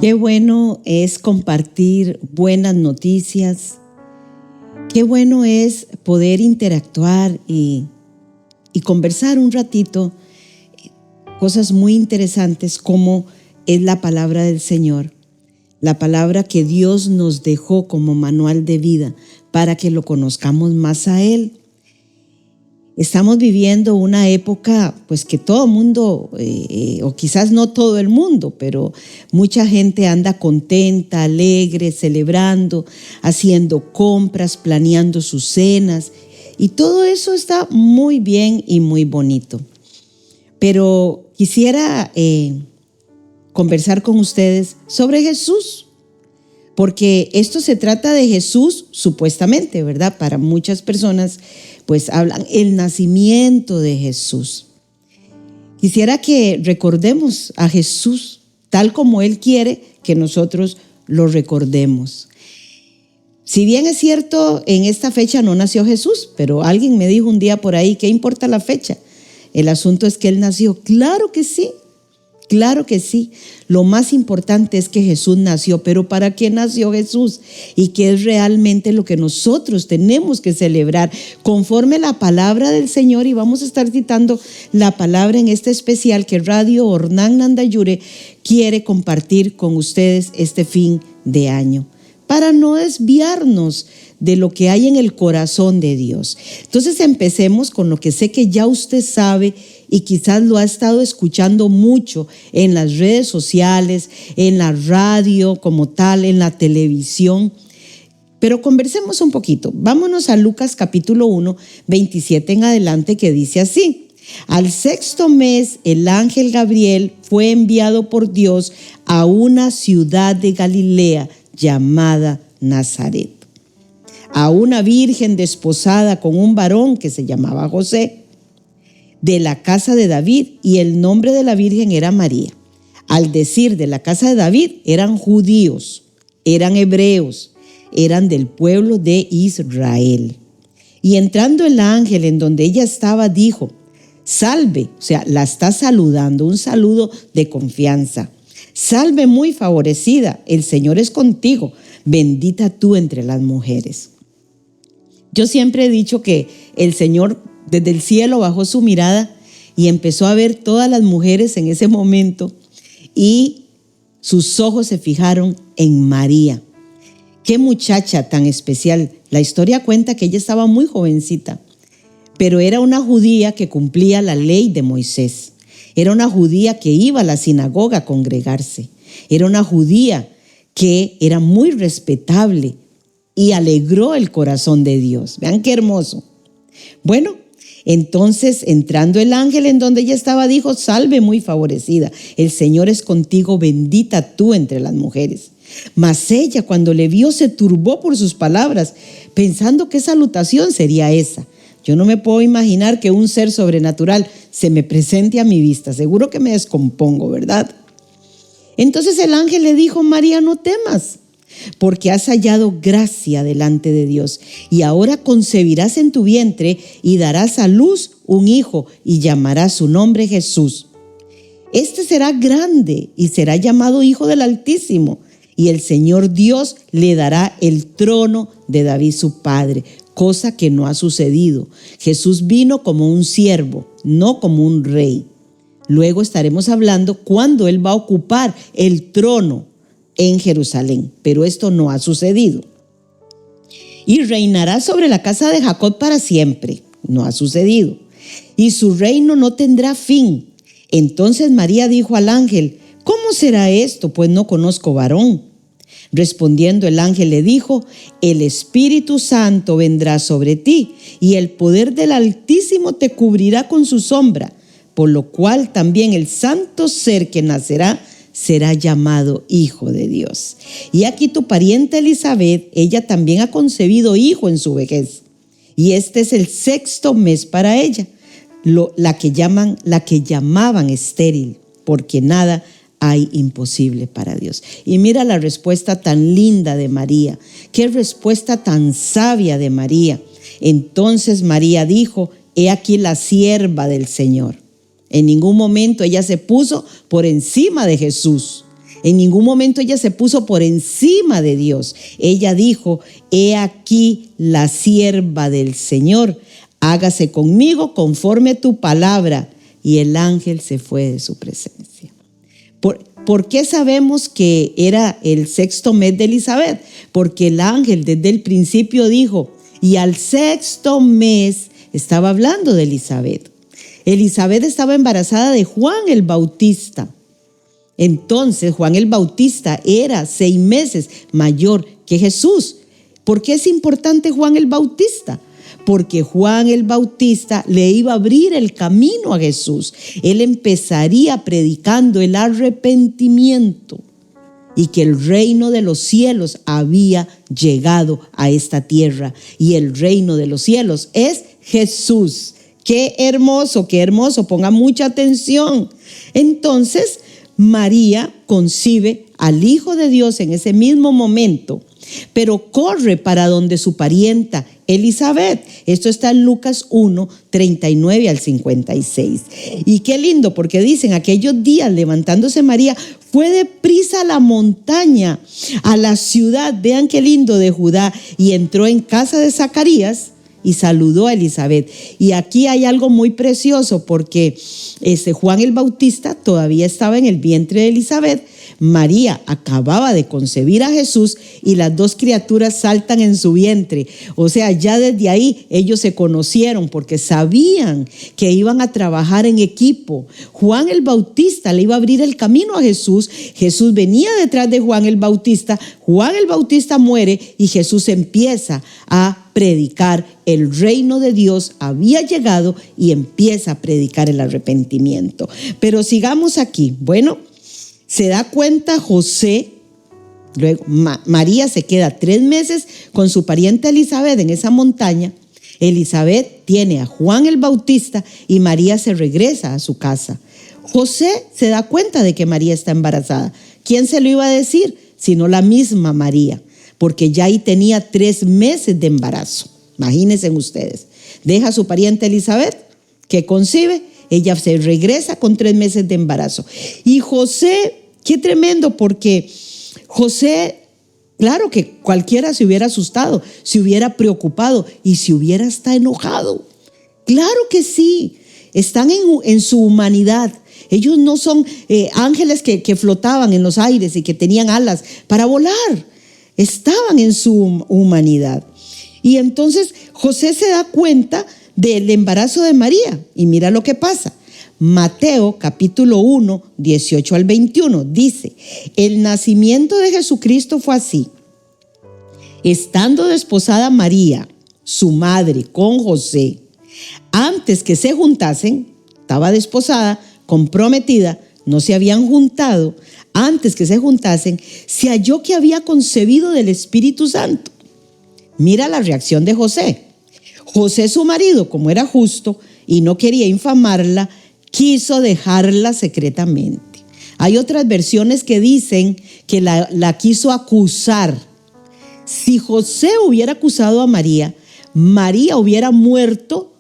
Qué bueno es compartir buenas noticias. Qué bueno es poder interactuar y conversar un ratito cosas muy interesantes como es la palabra del Señor, la palabra que Dios nos dejó como manual de vida para que lo conozcamos más a Él. Estamos viviendo una época pues que todo el mundo, o quizás no todo el mundo, pero mucha gente anda contenta, alegre, celebrando, haciendo compras, planeando sus cenas, y todo eso está muy bien y muy bonito. Pero quisiera conversar con ustedes sobre Jesús, porque esto se trata de Jesús supuestamente, ¿verdad? Para muchas personas pues hablan el nacimiento de Jesús. Quisiera que recordemos a Jesús tal como Él quiere que nosotros lo recordemos. Si bien es cierto, en esta fecha no nació Jesús, pero alguien me dijo un día por ahí, ¿qué importa la fecha? El asunto es que Él nació. Claro que sí. Claro que sí, lo más importante es que Jesús nació, pero ¿para qué nació Jesús? Y qué es realmente lo que nosotros tenemos que celebrar conforme la palabra del Señor, y vamos a estar citando la palabra en este especial que Radio Ornán Nandayure quiere compartir con ustedes este fin de año, para no desviarnos de lo que hay en el corazón de Dios. Entonces empecemos con lo que sé que ya usted sabe y quizás lo ha estado escuchando mucho en las redes sociales, en la radio como tal, en la televisión. Pero conversemos un poquito. Vámonos a Lucas capítulo 1, 27 en adelante, que dice así: al sexto mes, el ángel Gabriel fue enviado por Dios a una ciudad de Galilea llamada Nazaret, a una virgen desposada con un varón que se llamaba José, de la casa de David, y el nombre de la virgen era María. Al decir de la casa de David, eran judíos, eran hebreos, eran del pueblo de Israel. Y entrando el ángel en donde ella estaba, dijo: salve, o sea, la está saludando, un saludo de confianza. Salve muy favorecida, el Señor es contigo, bendita tú entre las mujeres. Yo siempre he dicho que el Señor desde el cielo bajó su mirada y empezó a ver todas las mujeres en ese momento, y sus ojos se fijaron en María. Qué muchacha tan especial. La historia cuenta que ella estaba muy jovencita, pero era una judía que cumplía la ley de Moisés. Era una judía que iba a la sinagoga a congregarse. Era una judía que era muy respetable y alegró el corazón de Dios. Vean qué hermoso. Bueno, entonces, entrando el ángel en donde ella estaba, dijo: salve muy favorecida, el Señor es contigo, bendita tú entre las mujeres. Mas ella, cuando le vio, se turbó por sus palabras, pensando qué salutación sería esa. Yo no me puedo imaginar que un ser sobrenatural se me presente a mi vista. Seguro que me descompongo, ¿verdad? Entonces el ángel le dijo: María, no temas, porque has hallado gracia delante de Dios, y ahora concebirás en tu vientre y darás a luz un hijo, y llamarás su nombre Jesús. Este será grande y será llamado Hijo del Altísimo, y el Señor Dios le dará el trono de David su padre, cosa que no ha sucedido. Jesús vino como un siervo, no como un rey. Luego estaremos hablando cuándo Él va a ocupar el trono en Jerusalén, pero esto no ha sucedido. Y reinará sobre la casa de Jacob para siempre. No ha sucedido. Y su reino no tendrá fin. Entonces María dijo al ángel: ¿cómo será esto? Pues no conozco varón. Respondiendo el ángel le dijo: el Espíritu Santo vendrá sobre ti, y el poder del Altísimo te cubrirá con su sombra, por lo cual también el santo ser que nacerá será llamado Hijo de Dios. Y aquí tu pariente Elizabeth, ella también ha concebido hijo en su vejez, y este es el sexto mes para ella, la que llamaban estéril, porque nada hay imposible para Dios. Y mira la respuesta tan linda de María, qué respuesta tan sabia de María. Entonces María dijo: he aquí la sierva del Señor. En ningún momento ella se puso por encima de Jesús. En ningún momento ella se puso por encima de Dios. Ella dijo: he aquí la sierva del Señor, hágase conmigo conforme a tu palabra. Y el ángel se fue de su presencia. ¿Por qué sabemos que era el 6º mes de Elizabeth? Porque el ángel desde el principio dijo, y al 6º mes estaba hablando de Elizabeth. Elizabeth estaba embarazada de Juan el Bautista. Entonces Juan el Bautista era 6 meses mayor que Jesús. ¿Por qué es importante Juan el Bautista? Porque Juan el Bautista le iba a abrir el camino a Jesús. Él empezaría predicando el arrepentimiento y que el reino de los cielos había llegado a esta tierra. Y el reino de los cielos es Jesús. Qué hermoso, ponga mucha atención. Entonces María concibe al Hijo de Dios en ese mismo momento, pero corre para donde su parienta Elizabeth. Esto está en Lucas 1, 39 al 56. Y qué lindo, porque dicen: aquellos días, levantándose María, fue deprisa a la montaña, a la ciudad, vean qué lindo, de Judá, y entró en casa de Zacarías y saludó a Elizabeth. Y aquí hay algo muy precioso, porque Juan el Bautista todavía estaba en el vientre de Elizabeth. María acababa de concebir a Jesús y las dos criaturas saltan en su vientre. O sea, ya desde ahí ellos se conocieron porque sabían que iban a trabajar en equipo. Juan el Bautista le iba a abrir el camino a Jesús. Jesús venía detrás de Juan el Bautista. Juan el Bautista muere y Jesús empieza a predicar. El reino de Dios había llegado y empieza a predicar el arrepentimiento. Pero sigamos aquí. Bueno, se da cuenta José, luego María se queda 3 meses con su pariente Elizabeth en esa montaña. Elizabeth tiene a Juan el Bautista y María se regresa a su casa. José se da cuenta de que María está embarazada. ¿Quién se lo iba a decir? Sino la misma María, porque ya ahí tenía 3 meses de embarazo. Imagínense ustedes. Deja a su pariente Elizabeth, que concibe. Ella se regresa con 3 meses de embarazo. Y José, qué tremendo, porque José, claro que cualquiera se hubiera asustado, se hubiera preocupado y se hubiera hasta enojado. Claro que sí, están en su humanidad. Ellos no son ángeles que flotaban en los aires y que tenían alas para volar. Estaban en su humanidad. Y entonces José se da cuenta del embarazo de María. Y mira lo que pasa. Mateo capítulo 1, 18 al 21 dice: el nacimiento de Jesucristo fue así. Estando desposada María, su madre, con José, antes que se juntasen, estaba desposada, comprometida, no se habían juntado, antes que se juntasen, se halló que había concebido del Espíritu Santo. Mira la reacción de José. José, su marido, como era justo y no quería infamarla, quiso dejarla secretamente. Hay otras versiones que dicen que la quiso acusar. Si José hubiera acusado a María, María hubiera muerto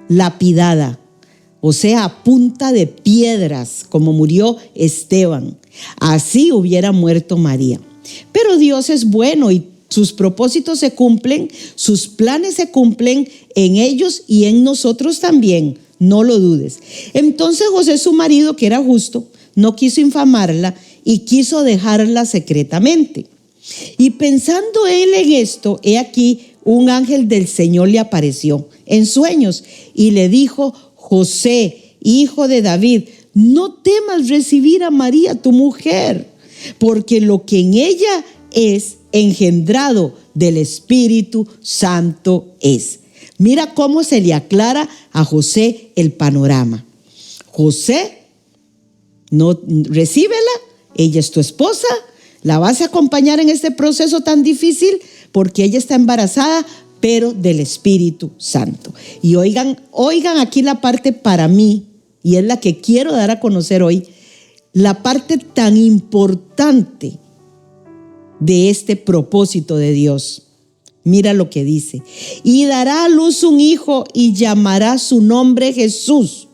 lapidada, o sea, a punta de piedras, como murió Esteban. Así hubiera muerto María. Pero Dios es bueno y sus propósitos se cumplen, sus planes se cumplen en ellos y en nosotros también, no lo dudes. Entonces José, su marido, que era justo, no quiso infamarla y quiso dejarla secretamente. Y pensando él en esto, he aquí un ángel del Señor le apareció en sueños y le dijo: José, hijo de David, no temas recibir a María tu mujer, porque lo que en ella es engendrado del Espíritu Santo es. Mira cómo se le aclara a José el panorama. José, no, recíbela, ella es tu esposa, la vas a acompañar en este proceso tan difícil porque ella está embarazada, pero del Espíritu Santo. Y oigan aquí la parte para mí, y es la que quiero dar a conocer hoy, la parte tan importante de este propósito de Dios. Mira lo que dice: y dará a luz un hijo y llamará su nombre Jesús,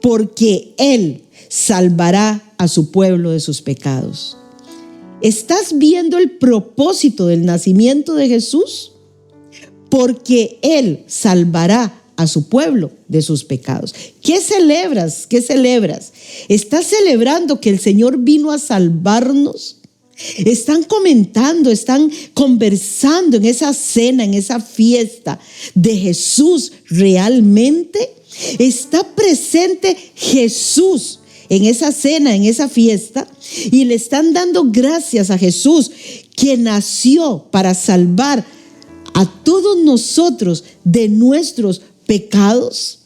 porque él salvará a su pueblo de sus pecados. ¿Estás viendo el propósito del nacimiento de Jesús? Porque Él salvará a su pueblo de sus pecados. ¿Qué celebras? ¿Qué celebras? ¿Estás celebrando que el Señor vino a salvarnos? Están comentando, están conversando en esa cena, en esa fiesta de Jesús. ¿Realmente está presente Jesús en esa cena, en esa fiesta? Y le están dando gracias a Jesús, que nació para salvar a todos nosotros de nuestros pecados.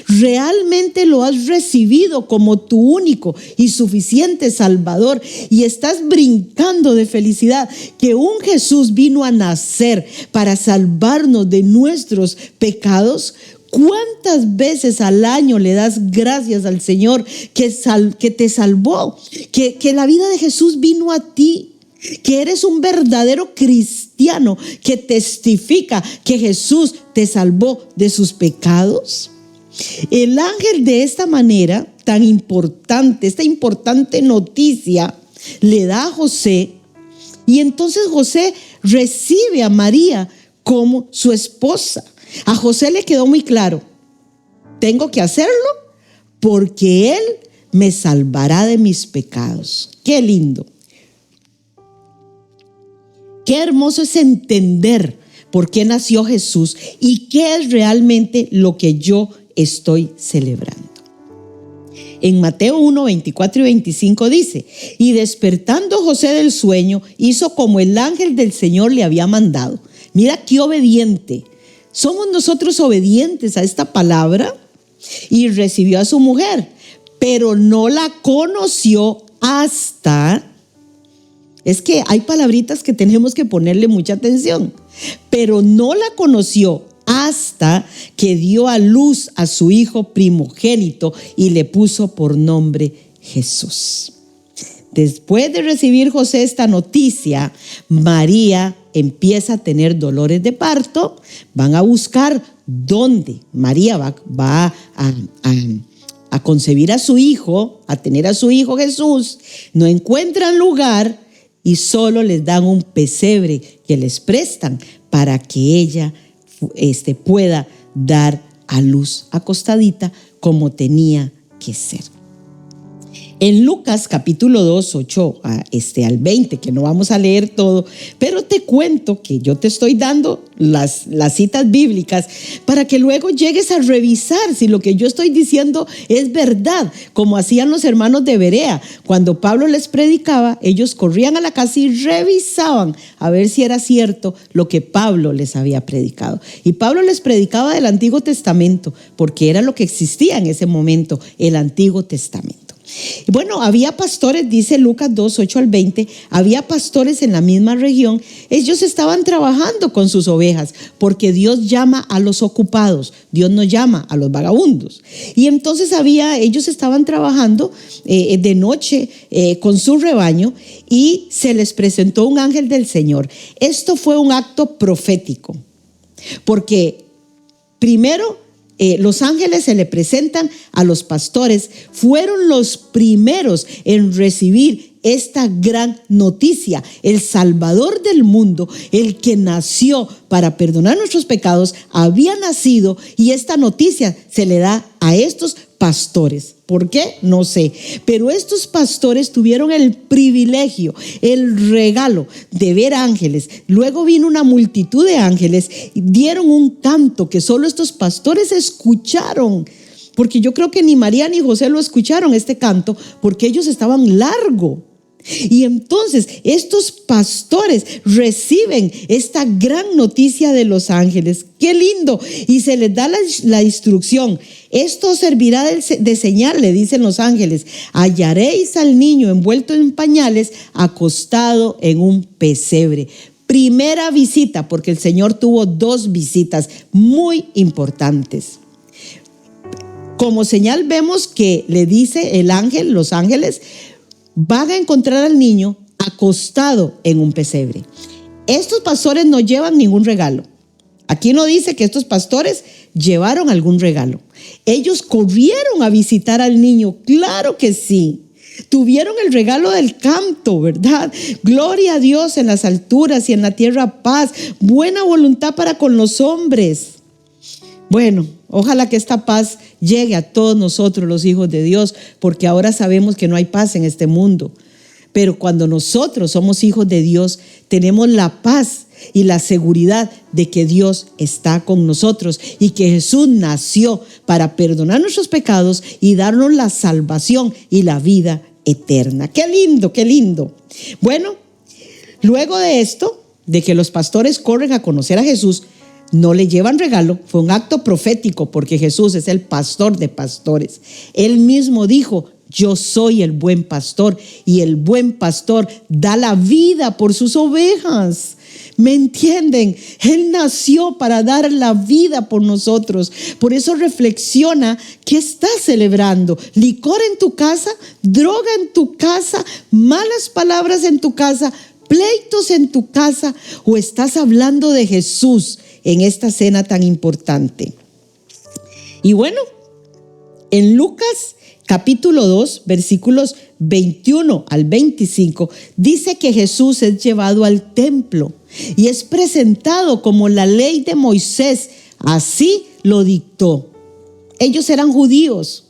¿Realmente lo has recibido como tu único y suficiente Salvador y estás brincando de felicidad que un Jesús vino a nacer para salvarnos de nuestros pecados? ¿Cuántas veces al año le das gracias al Señor que te salvó, que la vida de Jesús vino a ti? Que eres un verdadero cristiano que testifica que Jesús te salvó de sus pecados. El ángel, de esta manera tan importante, esta importante noticia, le da a José, y entonces José recibe a María como su esposa. A José le quedó muy claro: tengo que hacerlo porque Él me salvará de mis pecados. Qué lindo. Qué hermoso es entender por qué nació Jesús y qué es realmente lo que yo estoy celebrando. En Mateo 1, 24 y 25 dice: y despertando José del sueño, hizo como el ángel del Señor le había mandado. Mira qué obediente. ¿Somos nosotros obedientes a esta palabra? Y recibió a su mujer, pero no la conoció hasta... Es que hay palabritas que tenemos que ponerle mucha atención. Pero no la conoció hasta que dio a luz a su hijo primogénito y le puso por nombre Jesús. Después de recibir José esta noticia, María empieza a tener dolores de parto. Van a buscar dónde María va a concebir a su hijo, a tener a su hijo Jesús. No encuentran lugar y solo les dan un pesebre que les prestan para que ella pueda dar a luz acostadita como tenía que ser. En Lucas capítulo 2, 8 al 20, que no vamos a leer todo, pero te cuento que yo te estoy dando las citas bíblicas para que luego llegues a revisar si lo que yo estoy diciendo es verdad, como hacían los hermanos de Berea. Cuando Pablo les predicaba, ellos corrían a la casa y revisaban a ver si era cierto lo que Pablo les había predicado. Y Pablo les predicaba del Antiguo Testamento, porque era lo que existía en ese momento, el Antiguo Testamento. Bueno, había pastores, dice Lucas 2, 8 al 20, había pastores en la misma región. Ellos estaban trabajando con sus ovejas, porque Dios llama a los ocupados, Dios no llama a los vagabundos. Y entonces ellos estaban trabajando de noche con su rebaño, y se les presentó un ángel del Señor. Esto fue un acto profético, porque primero los ángeles se le presentan a los pastores. Fueron los primeros en recibir esta gran noticia. El Salvador del mundo, el que nació para perdonar nuestros pecados, había nacido, y esta noticia se le da a estos pastores. ¿Por qué? No sé. Pero estos pastores tuvieron el privilegio, el regalo de ver ángeles. Luego vino una multitud de ángeles y dieron un canto que solo estos pastores escucharon. Porque yo creo que ni María ni José lo escucharon, este canto, porque ellos estaban largo. Y entonces estos pastores reciben esta gran noticia de los ángeles. ¡Qué lindo! Y se les da la instrucción: esto servirá de señal, le dicen los ángeles. Hallaréis al niño envuelto en pañales, acostado en un pesebre. Primera visita, porque el Señor tuvo 2 visitas muy importantes. Como señal vemos que le dice el ángel, los ángeles van a encontrar al niño acostado en un pesebre. Estos pastores no llevan ningún regalo. Aquí no dice que estos pastores llevaron algún regalo. Ellos corrieron a visitar al niño, claro que sí. Tuvieron el regalo del canto, ¿verdad? Gloria a Dios en las alturas y en la tierra paz, buena voluntad para con los hombres. Bueno, ojalá que esta paz llegue a todos nosotros, los hijos de Dios, porque ahora sabemos que no hay paz en este mundo. Pero cuando nosotros somos hijos de Dios, tenemos la paz y la seguridad de que Dios está con nosotros y que Jesús nació para perdonar nuestros pecados y darnos la salvación y la vida eterna. ¡Qué lindo, qué lindo! Bueno, luego de esto, de que los pastores corren a conocer a Jesús, no le llevan regalo, fue un acto profético porque Jesús es el pastor de pastores. Él mismo dijo: yo soy el buen pastor y el buen pastor da la vida por sus ovejas. ¿Me entienden? Él nació para dar la vida por nosotros. Por eso reflexiona: ¿qué estás celebrando? ¿Licor en tu casa? ¿Droga en tu casa? ¿Malas palabras en tu casa? ¿Pleitos en tu casa? ¿O estás hablando de Jesús en esta cena tan importante? Y bueno, en Lucas capítulo 2, versículos 21 al 25, dice que Jesús es llevado al templo y es presentado como la ley de Moisés, así lo dictó. Ellos eran judíos.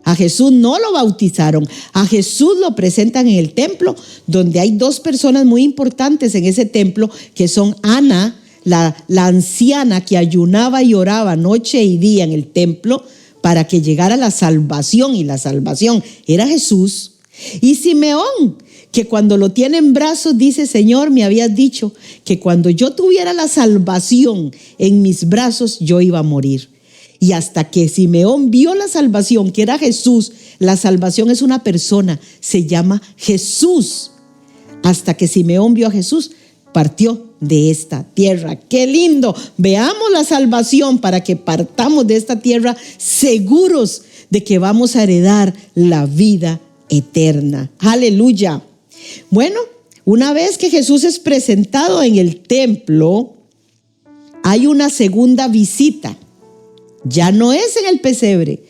A Jesús no lo bautizaron, a Jesús lo presentan en el templo, donde hay dos personas muy importantes en ese templo, que son Ana, la anciana que ayunaba y oraba noche y día en el templo para que llegara la salvación, y la salvación era Jesús, y Simeón, que cuando lo tiene en brazos dice: Señor, me habías dicho que cuando yo tuviera la salvación en mis brazos yo iba a morir. Y hasta que Simeón vio la salvación, que era Jesús, la salvación es una persona, se llama Jesús. Hasta que Simeón vio a Jesús, partió de esta tierra. ¡Qué lindo! Veamos la salvación para que partamos de esta tierra seguros de que vamos a heredar la vida eterna. ¡Aleluya! Bueno, una vez que Jesús es presentado en el templo, hay una segunda visita. Ya no es en el pesebre.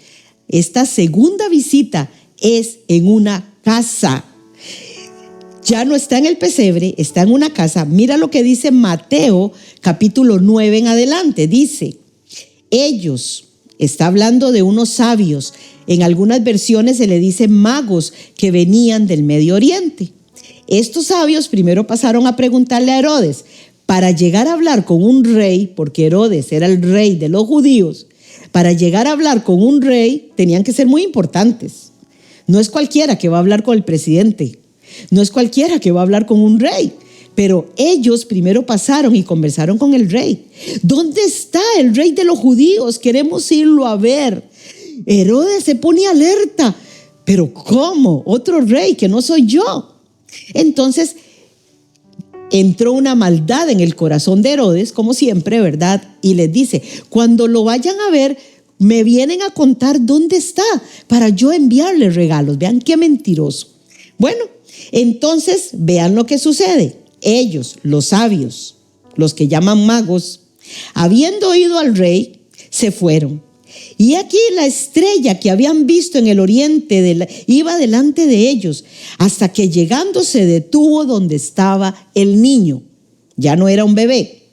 Esta segunda visita es en una casa. Ya no está en el pesebre, está en una casa. Mira lo que dice Mateo capítulo 9 en adelante. Dice: ellos, está hablando de unos sabios. En algunas versiones se le dice magos que venían del Medio Oriente. Estos sabios primero pasaron a preguntarle a Herodes para llegar a hablar con un rey, porque Herodes era el rey de los judíos. Para llegar a hablar con un rey tenían que ser muy importantes. No es cualquiera que va a hablar con el presidente. No es cualquiera que va a hablar con un rey, pero ellos primero pasaron y conversaron con el rey. ¿Dónde está el rey de los judíos? Queremos irlo a ver. Herodes se pone alerta. ¿Pero cómo? ¿Otro rey que no soy yo? Entonces entró una maldad en el corazón de Herodes, como siempre, ¿verdad? Y les dice: cuando lo vayan a ver, me vienen a contar dónde está para yo enviarle regalos. Vean qué mentiroso. Bueno, entonces vean lo que sucede. Ellos, los sabios, los que llaman magos, habiendo oído al rey, se fueron. Y aquí la estrella que habían visto en el oriente iba delante de ellos, hasta que llegando se detuvo donde estaba el niño. Ya no era un bebé.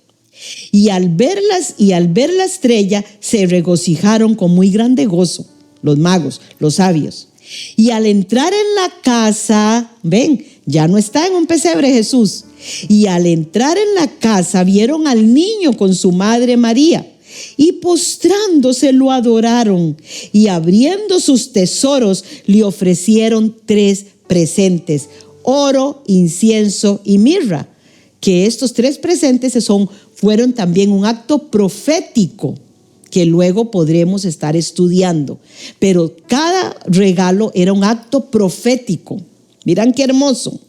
Y al ver la estrella se regocijaron con muy grande gozo, los magos, los sabios. Y al entrar en la casa, ven, ya no está en un pesebre Jesús. Y al entrar en la casa vieron al niño con su madre María, y postrándose lo adoraron, y abriendo sus tesoros le ofrecieron 3 presentes: oro, incienso y mirra. Que estos 3 presentes fueron también un acto profético que luego podremos estar estudiando. Pero cada regalo era un acto profético. Miran qué hermoso.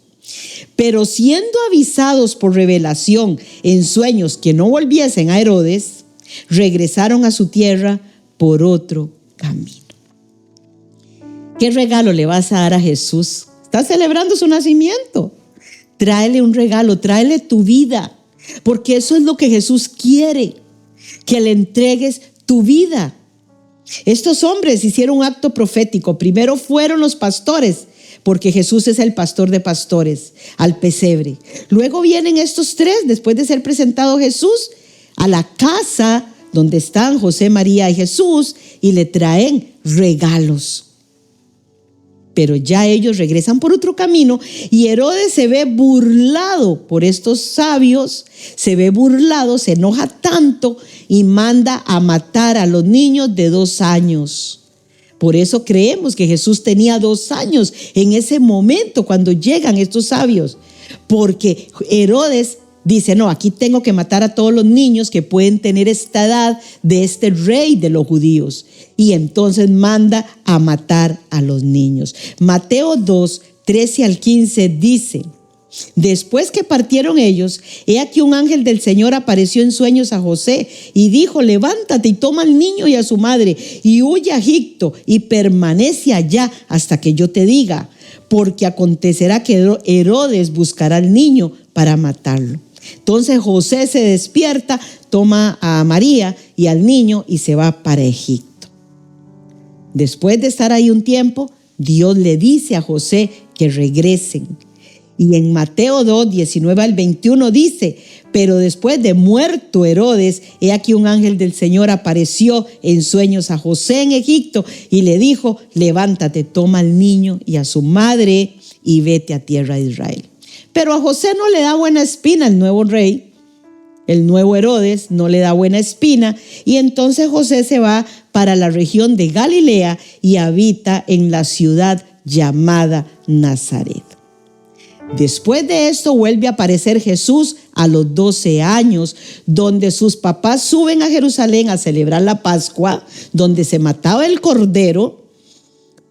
Pero siendo avisados por revelación en sueños que no volviesen a Herodes, regresaron a su tierra por otro camino. ¿Qué regalo le vas a dar a Jesús? Estás celebrando su nacimiento. Tráele un regalo, tráele tu vida, porque eso es lo que Jesús quiere, que le entregues tu vida. Estos hombres hicieron un acto profético. Primero fueron los pastores, porque Jesús es el pastor de pastores, al pesebre. Luego vienen estos tres, después de ser presentado Jesús, a la casa donde están José, María y Jesús, y le traen regalos. Pero ya ellos regresan por otro camino y Herodes se ve burlado por estos sabios, se ve burlado, se enoja tanto y manda a matar a los niños de 2 años. Por eso creemos que Jesús tenía 2 años en ese momento cuando llegan estos sabios, porque Herodes dice, no, aquí tengo que matar a todos los niños que pueden tener esta edad de este rey de los judíos. Y entonces manda a matar a los niños. Mateo 2, 13 al 15 dice, después que partieron ellos, he aquí un ángel del Señor apareció en sueños a José y dijo, levántate y toma al niño y a su madre y huye a Egipto y permanece allá hasta que yo te diga, porque acontecerá que Herodes buscará al niño para matarlo. Entonces José se despierta, toma a María y al niño y se va para Egipto. Después de estar ahí un tiempo, Dios le dice a José que regresen. Y en Mateo 2, 19 al 21 dice, pero después de muerto Herodes, he aquí un ángel del Señor apareció en sueños a José en Egipto y le dijo, levántate, toma al niño y a su madre y vete a tierra de Israel. Pero a José no le da buena espina el nuevo rey, el nuevo Herodes no le da buena espina, y entonces José se va para la región de Galilea y habita en la ciudad llamada Nazaret. Después de esto vuelve a aparecer Jesús a los 12 años, donde sus papás suben a Jerusalén a celebrar la Pascua, donde se mataba el cordero,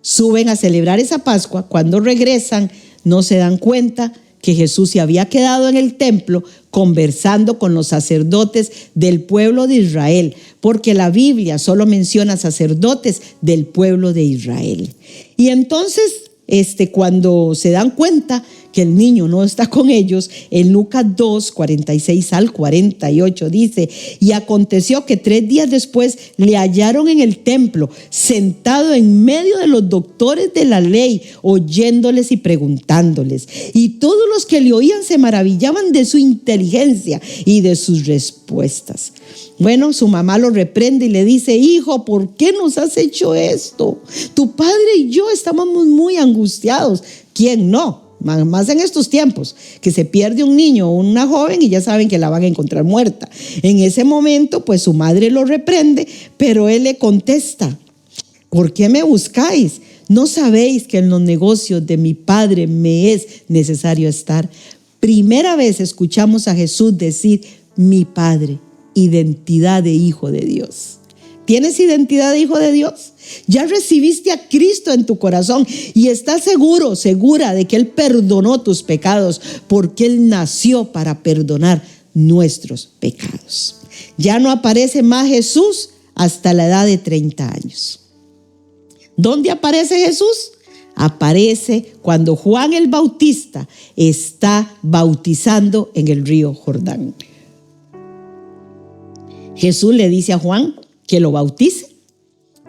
suben a celebrar esa Pascua. Cuando regresan no se dan cuenta que Jesús se había quedado en el templo conversando con los sacerdotes del pueblo de Israel, porque la Biblia solo menciona sacerdotes del pueblo de Israel. Y entonces, cuando se dan cuenta que el niño no está con ellos, en Lucas 2, 46 al 48 dice, y aconteció que 3 días después le hallaron en el templo, sentado en medio de los doctores de la ley, oyéndoles y preguntándoles. Y todos los que le oían se maravillaban de su inteligencia y de sus respuestas. Bueno, su mamá lo reprende y le dice, hijo, ¿por qué nos has hecho esto? Tu padre y yo estábamos muy angustiados. ¿Quién no? Más en estos tiempos, que se pierde un niño o una joven y ya saben que la van a encontrar muerta. En ese momento, pues su madre lo reprende, pero él le contesta, ¿por qué me buscáis? ¿No sabéis que en los negocios de mi padre me es necesario estar? Primera vez escuchamos a Jesús decir, mi padre, identidad de hijo de Dios. ¿Tienes identidad de hijo de Dios? Ya recibiste a Cristo en tu corazón y estás seguro, segura de que Él perdonó tus pecados porque Él nació para perdonar nuestros pecados. Ya no aparece más Jesús hasta la edad de 30 años. ¿Dónde aparece Jesús? Aparece cuando Juan el Bautista está bautizando en el río Jordán. Jesús le dice a Juan que lo bautice.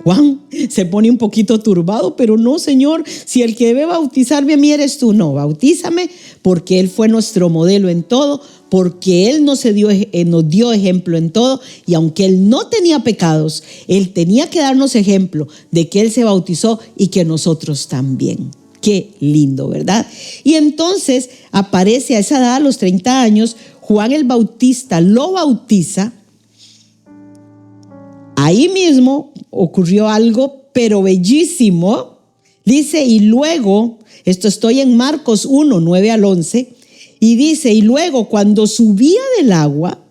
Juan se pone un poquito turbado, pero no, Señor, si el que debe bautizarme a mí eres tú. No, bautízame, porque Él fue nuestro modelo en todo, porque Él nos dio ejemplo en todo, y aunque Él no tenía pecados, Él tenía que darnos ejemplo de que Él se bautizó y que nosotros también. Qué lindo, ¿verdad? Y entonces aparece a esa edad, a los 30 años, Juan el Bautista lo bautiza. Ahí mismo ocurrió algo, pero bellísimo. Dice, y luego, estoy en Marcos 1, 9 al 11, y dice, y luego cuando subía del agua,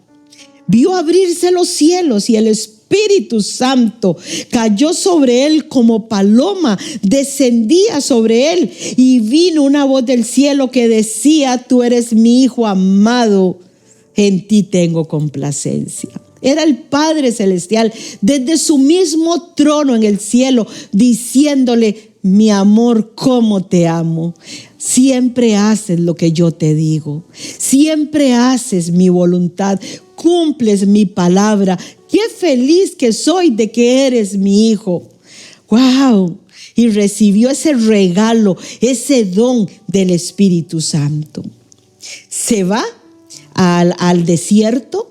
vio abrirse los cielos y el Espíritu Santo cayó sobre él como paloma, descendía sobre él, y vino una voz del cielo que decía, tú eres mi Hijo amado, en ti tengo complacencia. Era el Padre Celestial desde su mismo trono en el cielo diciéndole, mi amor, cómo te amo. Siempre haces lo que yo te digo. Siempre haces mi voluntad. cumples mi palabra. Qué feliz que soy de que eres mi hijo. ¡Wow! Y recibió ese regalo, ese don del Espíritu Santo. Se va al desierto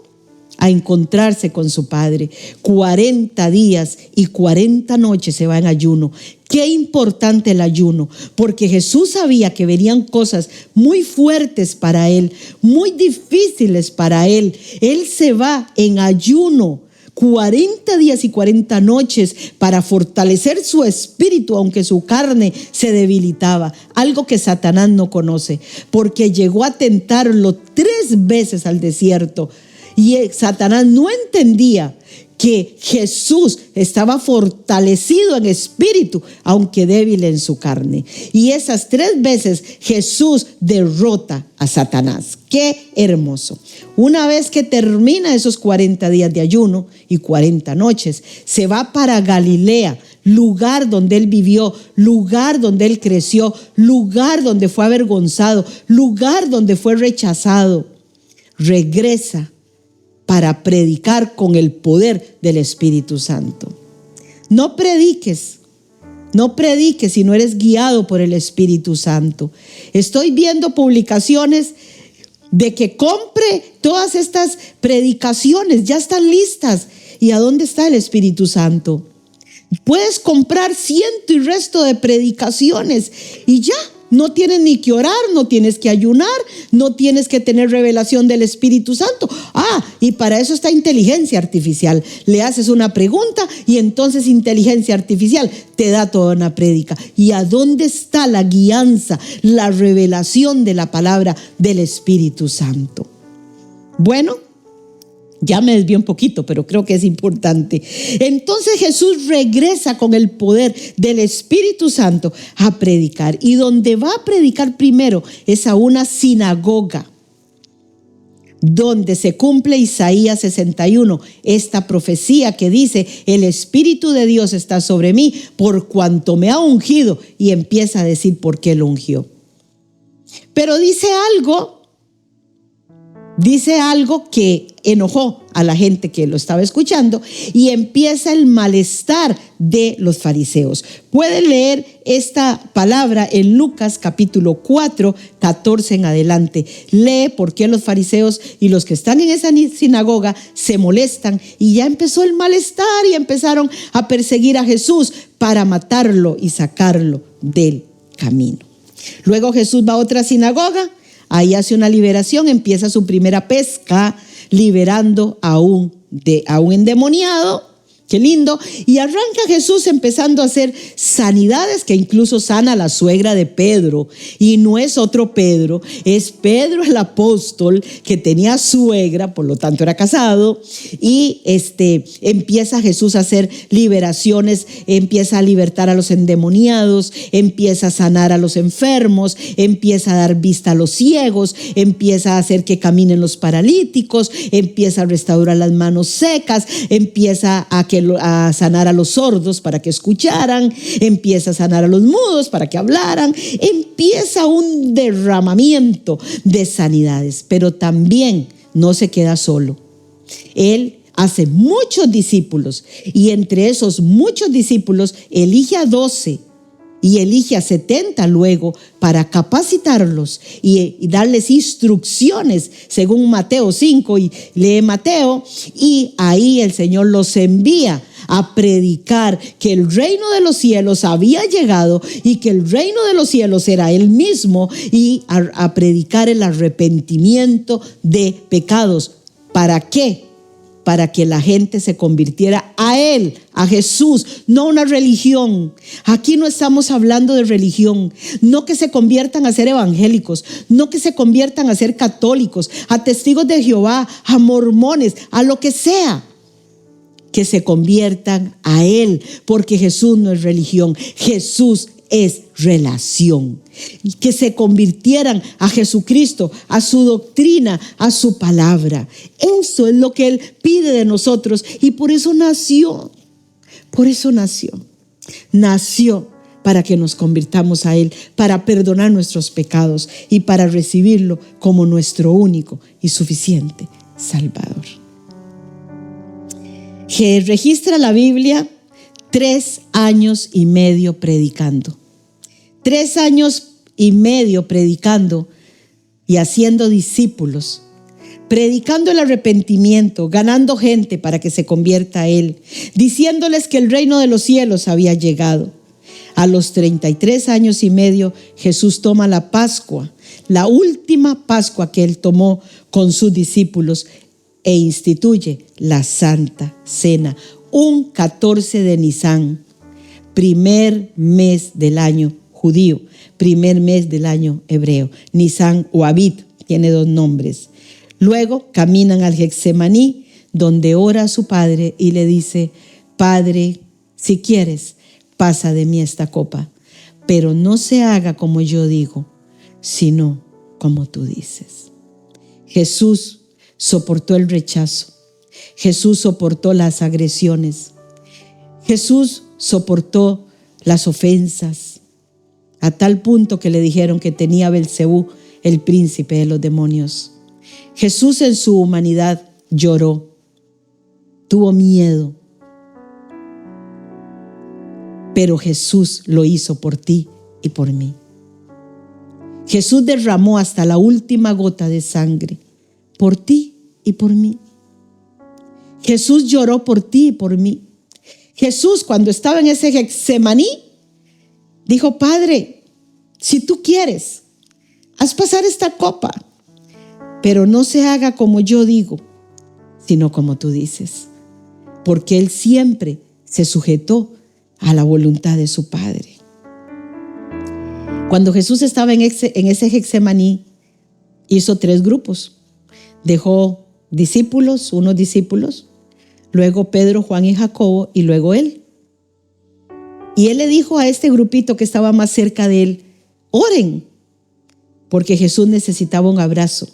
a encontrarse con su padre. 40 días y 40 noches se va en ayuno. Qué importante el ayuno, porque Jesús sabía que venían cosas muy fuertes para él, muy difíciles para él. Él se va en ayuno 40 días y 40 noches para fortalecer su espíritu, aunque su carne se debilitaba, algo que Satanás no conoce, porque llegó a tentarlo 3 veces al desierto. Y Satanás no entendía que Jesús estaba fortalecido en espíritu, aunque débil en su carne. Y esas 3 veces Jesús derrota a Satanás. ¡Qué hermoso! Una vez que termina esos 40 días de ayuno y 40 noches, se va para Galilea, lugar donde él vivió, lugar donde él creció, lugar donde fue avergonzado, lugar donde fue rechazado. Regresa para predicar con el poder del Espíritu Santo. No prediques si no eres guiado por el Espíritu Santo. Estoy viendo publicaciones de que compre todas estas predicaciones, ya están listas. ¿Y a dónde está el Espíritu Santo? Puedes comprar ciento y resto de predicaciones y ya. No tienes ni que orar, no tienes que ayunar, no tienes que tener revelación del Espíritu Santo. Y para eso está inteligencia artificial. Le haces una pregunta y entonces inteligencia artificial te da toda una prédica. ¿Y a dónde está la guianza, la revelación de la palabra del Espíritu Santo? Bueno, ya me desvié un poquito, pero creo que es importante. Entonces Jesús regresa con el poder del Espíritu Santo a predicar. Y donde va a predicar primero es a una sinagoga, donde se cumple Isaías 61, esta profecía que dice: el Espíritu de Dios está sobre mí por cuanto me ha ungido. Y empieza a decir por qué lo ungió. Pero dice algo que enojó a la gente que lo estaba escuchando, y empieza el malestar de los fariseos. Puede leer esta palabra en Lucas capítulo 4, 14 en adelante. Lee por qué los fariseos y los que están en esa sinagoga se molestan, y ya empezó el malestar y empezaron a perseguir a Jesús para matarlo y sacarlo del camino. Luego Jesús va a otra sinagoga. Ahí hace una liberación, empieza su primera pesca, liberando a un endemoniado. Qué lindo. Y arranca Jesús empezando a hacer sanidades, que incluso sana a la suegra de Pedro. Y no es otro Pedro, es Pedro el apóstol, que tenía suegra, por lo tanto era casado. Y empieza Jesús a hacer liberaciones, empieza a libertar a los endemoniados, empieza a sanar a los enfermos, empieza a dar vista a los ciegos, empieza a hacer que caminen los paralíticos, empieza a restaurar las manos secas, empieza a sanar a los sordos para que escucharan, empieza a sanar a los mudos para que hablaran, empieza un derramamiento de sanidades. Pero también no se queda solo. Él hace muchos discípulos, y entre esos muchos discípulos elige a 12 y elige a 70 luego para capacitarlos y darles instrucciones según Mateo 5, y lee Mateo, y ahí el Señor los envía a predicar que el reino de los cielos había llegado y que el reino de los cielos era Él mismo, y a predicar el arrepentimiento de pecados. ¿Para qué? Para que la gente se convirtiera a Él, a Jesús, no a una religión. Aquí no estamos hablando de religión, no que se conviertan a ser evangélicos, no que se conviertan a ser católicos, a testigos de Jehová, a mormones, a lo que sea. Que se conviertan a Él, porque Jesús no es religión, Jesús es relación. Y que se convirtieran a Jesucristo, a su doctrina, a su palabra. Eso es lo que Él pide de nosotros, y por eso nació. Nació para que nos convirtamos a Él, para perdonar nuestros pecados y para recibirlo como nuestro único y suficiente Salvador. que registra la Biblia 3 años y medio predicando. 3 años y medio predicando y haciendo discípulos, predicando el arrepentimiento, ganando gente para que se convierta a Él, diciéndoles que el reino de los cielos había llegado. A los 33 años y medio, Jesús toma la Pascua, la última Pascua que Él tomó con sus discípulos, e instituye la Santa Cena, un 14 de Nisán, primer mes del año judío, primer mes del año hebreo. Nisán o Abid, tiene 2 nombres. Luego caminan al Getsemaní, donde ora a su Padre y le dice: Padre, si quieres, pasa de mí esta copa, pero no se haga como yo digo, sino como tú dices. Jesús soportó el rechazo. Jesús soportó las agresiones. Jesús soportó las ofensas, a tal punto que le dijeron que tenía Belcebú, el príncipe de los demonios. Jesús en su humanidad lloró, tuvo miedo, pero Jesús lo hizo por ti y por mí. Jesús derramó hasta la última gota de sangre por ti y por mí. Jesús lloró por ti y por mí. Jesús, cuando estaba en ese Getsemaní, dijo: Padre, si tú quieres, haz pasar esta copa, pero no se haga como yo digo, sino como tú dices. Porque Él siempre se sujetó a la voluntad de su Padre. Cuando Jesús estaba en ese Getsemaní, hizo 3 grupos. Dejó unos discípulos, luego Pedro, Juan y Jacobo, y luego Él. Y Él le dijo a este grupito que estaba más cerca de Él: oren, porque Jesús necesitaba un abrazo.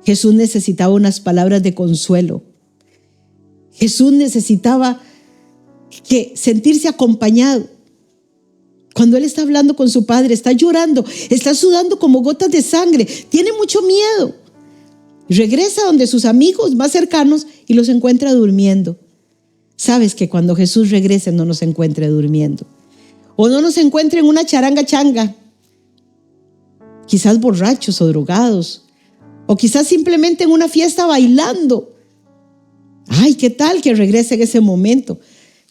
Jesús necesitaba unas palabras de consuelo. Jesús necesitaba sentirse acompañado. Cuando Él está hablando con su Padre, está llorando, está sudando como gotas de sangre, tiene mucho miedo. Regresa donde sus amigos más cercanos y los encuentra durmiendo. Sabes que cuando Jesús regrese no nos encuentre durmiendo, o no nos encuentre en una charanga, quizás borrachos o drogados, o quizás simplemente en una fiesta bailando. Ay, ¿qué tal que regrese en ese momento?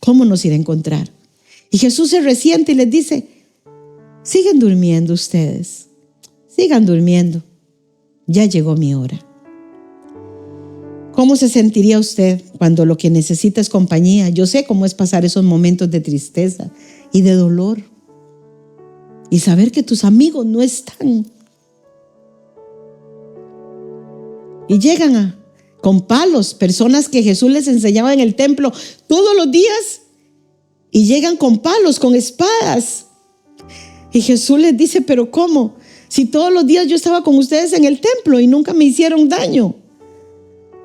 ¿Cómo nos irá a encontrar? Y Jesús se resiente y les dice: sigan durmiendo ustedes, sigan durmiendo, ya llegó mi hora. ¿Cómo se sentiría usted cuando lo que necesita es compañía? Yo sé cómo es pasar esos momentos de tristeza y de dolor y saber que tus amigos no están. Y llegan con palos, personas que Jesús les enseñaba en el templo todos los días, y llegan con palos, con espadas. Y Jesús les dice: ¿pero cómo? Si todos los días yo estaba con ustedes en el templo y nunca me hicieron daño.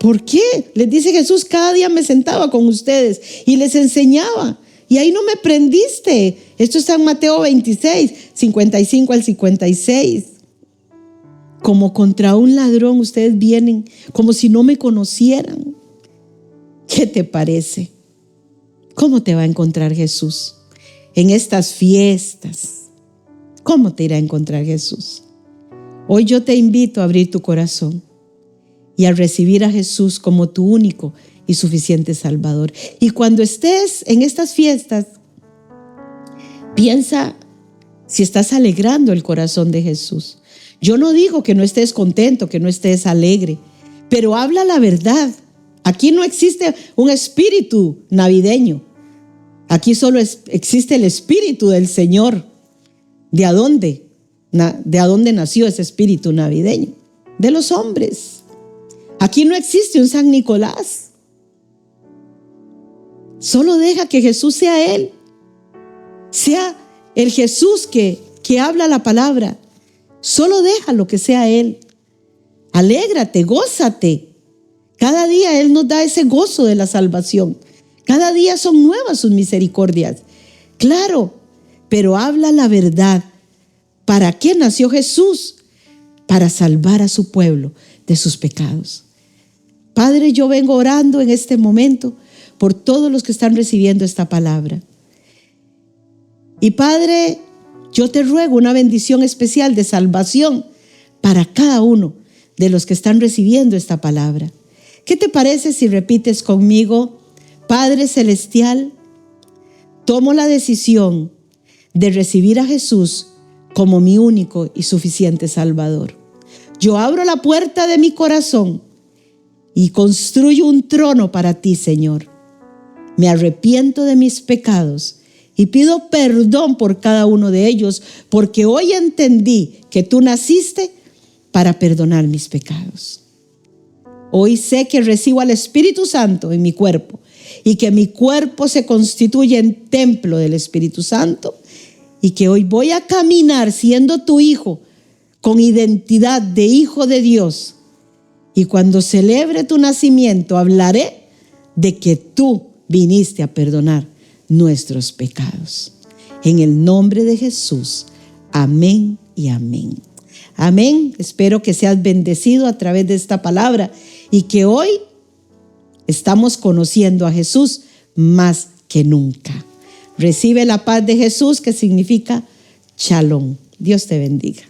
¿Por qué? Les dice Jesús: cada día me sentaba con ustedes y les enseñaba, y ahí no me prendiste. Esto está en Mateo 26, 55 al 56. Como contra un ladrón ustedes vienen, como si no me conocieran. ¿Qué te parece? ¿Cómo te va a encontrar Jesús en estas fiestas? ¿Cómo te irá a encontrar Jesús? Hoy yo te invito a abrir tu corazón y a recibir a Jesús como tu único y suficiente Salvador. Y cuando estés en estas fiestas, piensa si estás alegrando el corazón de Jesús. Yo no digo que no estés contento, que no estés alegre, pero habla la verdad. Aquí no existe un espíritu navideño. Aquí solo existe el espíritu del Señor. ¿De dónde? ¿De dónde nació ese espíritu navideño? De los hombres. Aquí no existe un San Nicolás. Solo deja que Jesús sea Él. Sea el Jesús que habla la palabra. Solo déjalo que sea Él. Alégrate, gózate. Cada día Él nos da ese gozo de la salvación. Cada día son nuevas sus misericordias. Claro, pero habla la verdad. ¿Para qué nació Jesús? Para salvar a su pueblo de sus pecados. Padre, yo vengo orando en este momento por todos los que están recibiendo esta palabra. Y Padre, yo te ruego una bendición especial de salvación para cada uno de los que están recibiendo esta palabra. ¿Qué te parece si repites conmigo? Padre Celestial, tomo la decisión de recibir a Jesús como mi único y suficiente Salvador. Yo abro la puerta de mi corazón y construyo un trono para ti, Señor. Me arrepiento de mis pecados y pido perdón por cada uno de ellos, porque hoy entendí que tú naciste para perdonar mis pecados. Hoy sé que recibo al Espíritu Santo en mi cuerpo y que mi cuerpo se constituye en templo del Espíritu Santo, y que hoy voy a caminar siendo tu hijo con identidad de hijo de Dios. Y cuando celebre tu nacimiento hablaré de que tú viniste a perdonar nuestros pecados. En el nombre de Jesús. Amén y amén. Amén. Espero que seas bendecido a través de esta palabra y que hoy estamos conociendo a Jesús más que nunca. Recibe la paz de Jesús, que significa Shalom. Dios te bendiga.